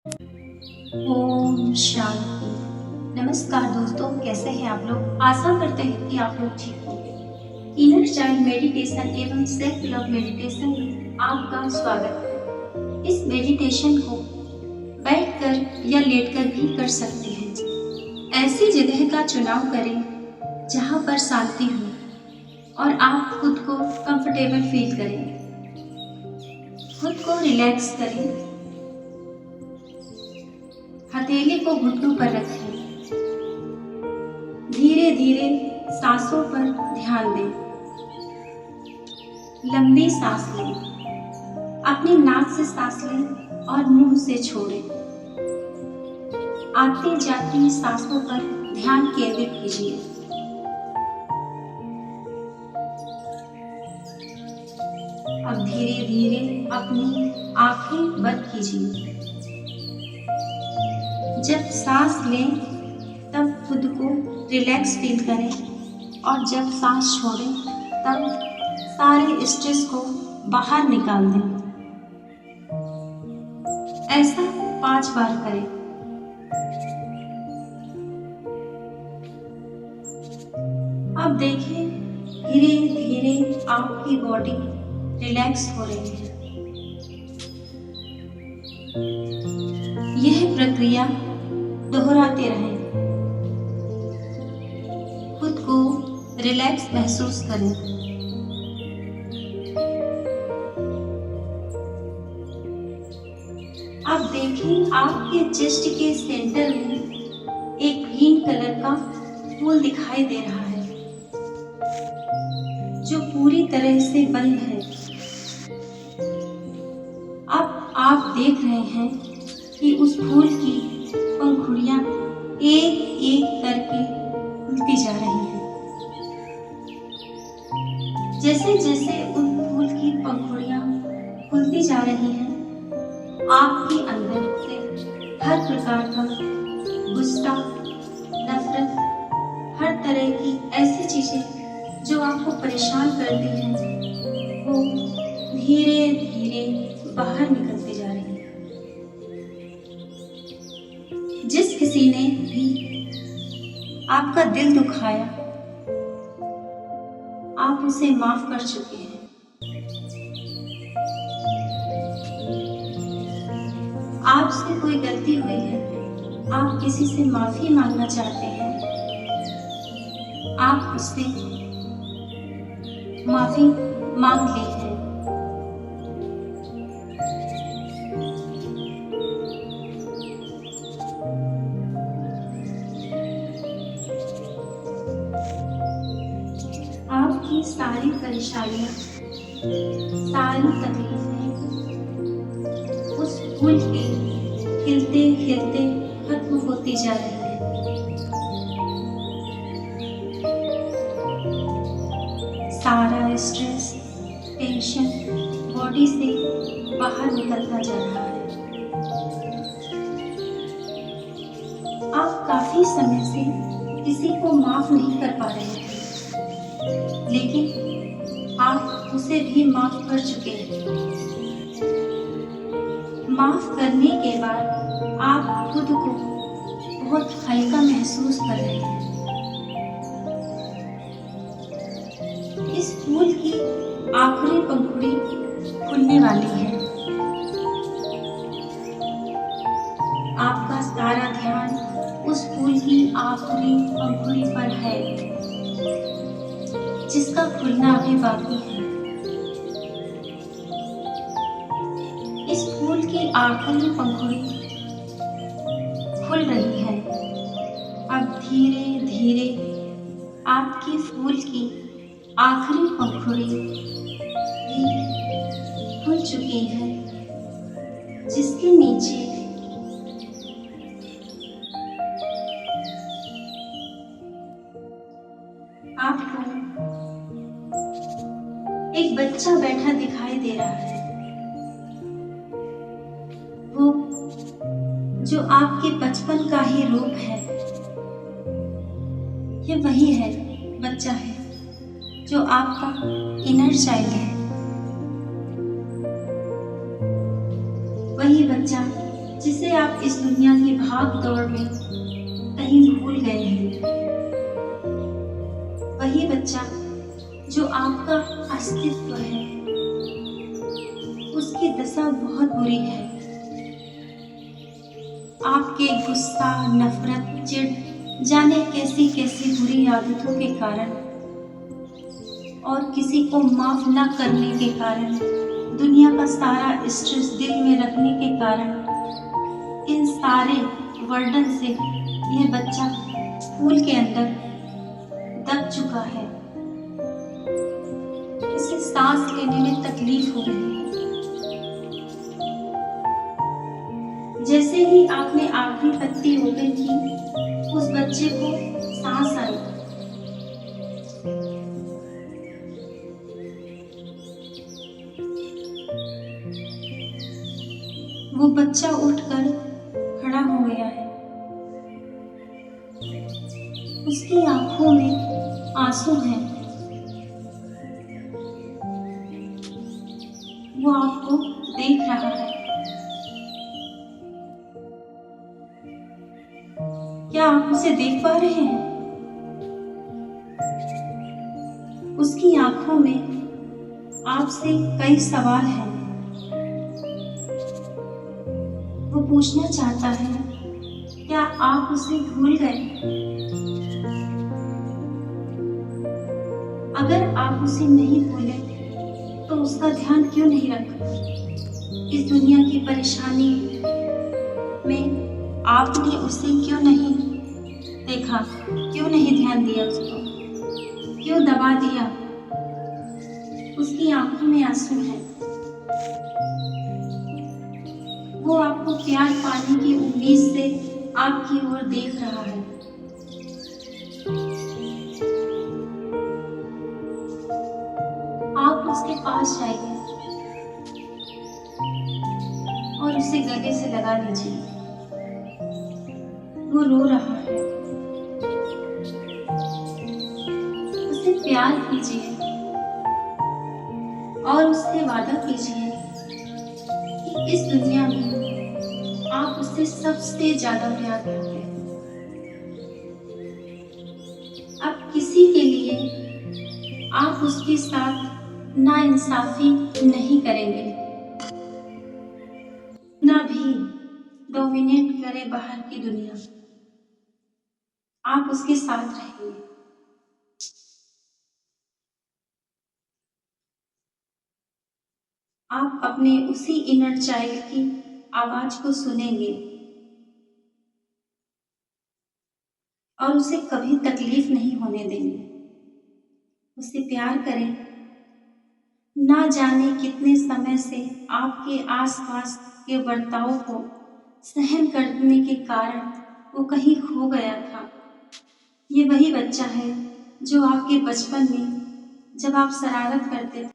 ओम शांति। नमस्कार दोस्तों, कैसे हैं आप लोग। आशा करते हैं कि आप लोग ठीक होंगे। इनर चाइल्ड मेडिटेशन एवं सेल्फ लव मेडिटेशन में आपका स्वागत है। इस मेडिटेशन को बैठकर या लेटकर भी कर सकते हैं। ऐसी जगह का चुनाव करें जहां पर शांति हो और आप खुद को कंफर्टेबल फील करें। खुद को रिलैक्स करें। हथेली को घुटनों पर रखें। धीरे धीरे सांसों पर ध्यान दें। लंबी सांस लें। अपनी नाक से सांस लें और मुंह से छोड़ें। आती जाती सांसों पर ध्यान केंद्रित कीजिए। अब धीरे धीरे अपनी आंखें बंद कीजिए। जब सांस लें तब खुद को रिलैक्स फील करें और जब सांस छोड़ें तब सारे स्ट्रेस को बाहर निकाल दें। ऐसा 5 बार करें। अब देखें धीरे धीरे आपकी बॉडी रिलैक्स हो रही है। यह प्रक्रिया दोहराते रहें। खुद को रिलैक्स महसूस करें। अब देखें आपके चेस्ट के सेंटर में एक ग्रीन कलर का फूल दिखाई दे रहा है जो पूरी तरह से बंद है। अब आप देख रहे हैं कि उस फूल की पंखुड़ियां एक एक करके खुलती जा रही हैं। जैसे जैसे उन फूल की पंखुड़ियां खुलती जा रही हैं, आपके अंदर से हर प्रकार का गुस्सा, नफरत, हर तरह की ऐसी चीजें जो आपको परेशान करती हैं, वो धीरे धीरे बाहर निकलती जा रही हैं। जिस किसी ने भी आपका दिल दुखाया, आप उसे माफ कर चुके हैं। आपसे कोई गलती हुई है, आप किसी से माफी मांगना चाहते हैं, आप उससे माफी मांग ली है। आपकी सारी परेशानियां, सारी तकलीफें उस फूल के खिलते खिलते खत्म होती जा रही है। सारा स्ट्रेस, टेंशन बॉडी से बाहर निकलता जा रहा है। आप काफी समय से किसी को माफ नहीं कर पा रहे हैं, लेकिन आप उसे भी माफ कर चुके हैं। माफ करने के बाद आप खुद को बहुत हल्का महसूस कर रहे हैं। इस फूल की आखिरी पंखुड़ी खुलने वाली है। आपका सारा ध्यान उस फूल की आखिरी पंखुड़ी पर है जिसका खुलना अभी बाकी है। इस फूल की आखिरी पंखुड़ी खुल रही है। अब धीरे धीरे आपकी फूल की आखिरी पंखुड़ी भी खुल चुकी है, जिसके नीचे आपको एक बच्चा बैठा दिखाई दे रहा है। वो जो आपके बचपन का ही रूप है, ये वही है, बच्चा है जो आपका इनर चाइल्ड है। वही बच्चा जिसे आप इस दुनिया की भाग दौड़ में कहीं भूल गए हैं। वही बच्चा जो आपका अस्तित्व है, उसकी दशा बहुत बुरी है। आपके गुस्सा, नफरत, चिढ़, जाने कैसी कैसी बुरी आदतों के कारण और किसी को माफ न करने के कारण, दुनिया का सारा स्ट्रेस दिल में रखने के कारण, इन सारे वर्डन से यह बच्चा स्कूल के अंदर दब चुका है। इसे सांस लेने में तकलीफ हो रही है। जैसे ही आपने आखिरी पत्ती ओपन की, उस बच्चे को सांस आई। वो बच्चा उठकर खड़ा हो गया है। उसकी आंखों में आंसू हैं। वो आपको देख रहा है। क्या आप उसे देख पा रहे हैं? उसकी आंखों में आपसे कई सवाल हैं। वो पूछना चाहता है, क्या आप उसे भूल गए? अगर आप उसे नहीं भूले तो उसका ध्यान क्यों नहीं रखा? इस दुनिया की परेशानी में आपने उसे क्यों नहीं देखा? क्यों नहीं ध्यान दिया उसको? क्यों दबा दिया? उसकी आंखों में आंसू हैं। वो आपको प्यार पाने की उम्मीद से आपकी ओर देख रहा है। आप उसके पास जाइए और उसे गले से लगा लीजिए। वो रो रहा है। उसे प्यार कीजिए और उससे वादा कीजिए कि इस दुनिया में आप उससे सबसे ज्यादा प्यार करते हैं। अब किसी के लिए आप उसके साथ नाइंसाफी नहीं करेंगे, ना भी डोमिनेट करे बाहर की दुनिया। आप उसके साथ रहेंगे। आप अपने उसी इनर चाइल्ड की आवाज को सुनेंगे और उसे कभी तकलीफ नहीं होने देंगे। उसे प्यार करें। ना जाने कितने समय से आपके आसपास के बर्ताव को सहन करने के कारण वो कहीं खो गया था। ये वही बच्चा है जो आपके बचपन में जब आप शरारत करते थे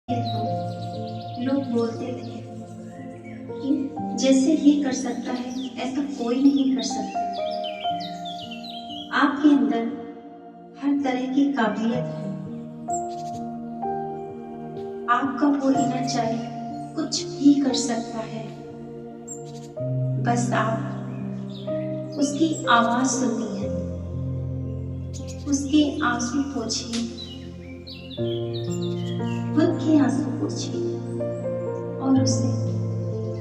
तो लोग बोलते थे कि जैसे ये कर सकता है ऐसा कोई नहीं कर सकता। आपके अंदर हर तरह की काबिलियत है। आपका वो इनर चाइल्ड कुछ भी कर सकता है। बस आप उसकी आवाज सुननी है। उसके आंसू पोंछिए, खुद के आंसू पोंछिए और उसे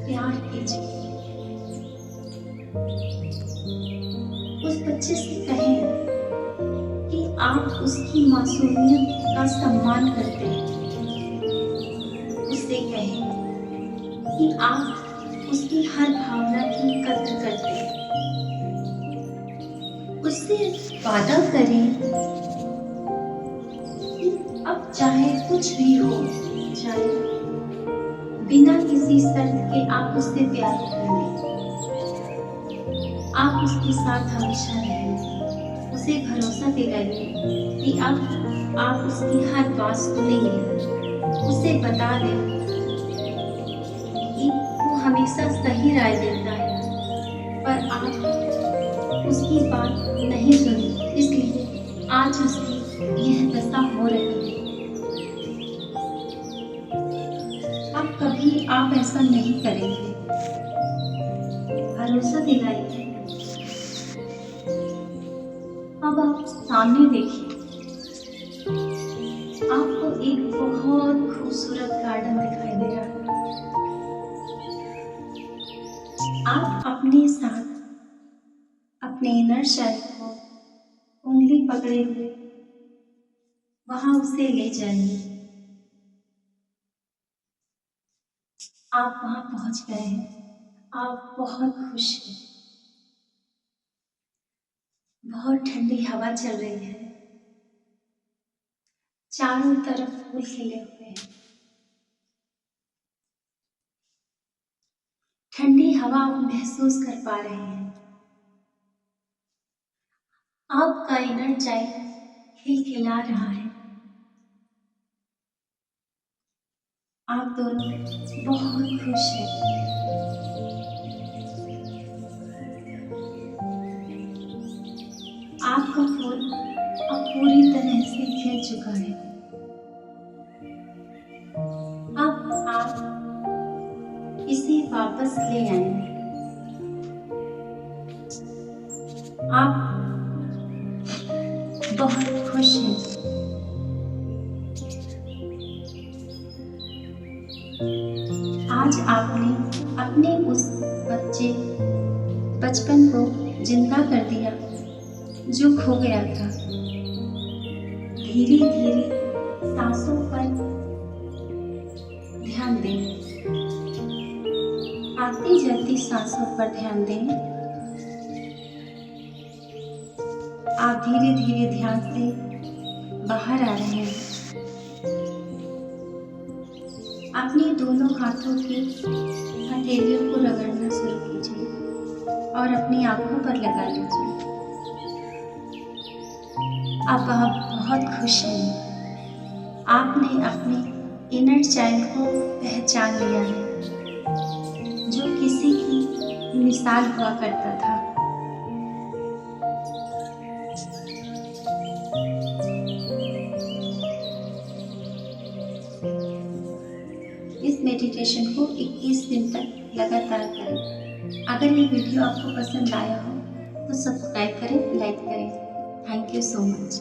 प्यार कीजिए। उस बच्चे से कहें कि आप उसकी मासूमियत का सम्मान करते हैं। उससे कहें कि आप उसकी हर भावना की कदर करते हैं। उससे वादा करें कि अब चाहे कुछ भी हो जाए, बिना किसी शर्त के आप उससे प्यार करेंगे। आप उसके साथ हमेशा रहेंगे। उसे भरोसा दिलाइए कि अब आप उसकी हर बात सुनेंगे। उसे बता दें कि वो हमेशा सही राय देता है, पर आप उसकी बात नहीं सुनी, इसलिए आज उसकी यह दशा हो रही है। अब कभी आप ऐसा नहीं करेंगे। भरोसा दिलाइए। अब आप सामने देखिए, आपको एक बहुत खूबसूरत गार्डन दिखाई दे रहा है। आप अपने साथ अपने इनर चाइल्ड को उंगली पकड़े हुए वहां उसे ले जाइए। आप वहां पहुंच गए हैं। आप बहुत खुश हैं। बहुत ठंडी हवा चल रही है। चारों तरफ फूल खिले हुए हैं। ठंडी हवा आप महसूस कर पा रहे हैं। आपका इनर चाइल्ड खिलखिला रहा है। आप दोनों बहुत खुश हैं। आपका फूल अब पूरी तरह से खिल चुका है। अब आप इसे वापस ले आएंगे। आप बहुत खुश हैं। आज आपने अपने उस बचपन को जिंदा कर दिया जो खो गया था। धीरे धीरे सांसों पर ध्यान दें। आती जाती सांसों पर ध्यान दें। आप धीरे धीरे ध्यान से बाहर आ रहे हैं। अपने दोनों हाथों की हथेलियों को रगड़ना शुरू कीजिए और अपनी आंखों पर लगा लीजिए। अब आप बहुत खुश हैं। आपने अपने इनर चाइल्ड को पहचान लिया है, जो किसी की मिसाल हुआ करता था। इस मेडिटेशन को 21 दिन तक लगातार करें। अगर ये वीडियो आपको पसंद आया हो तो सब्सक्राइब करें, लाइक करें। Thank you so much.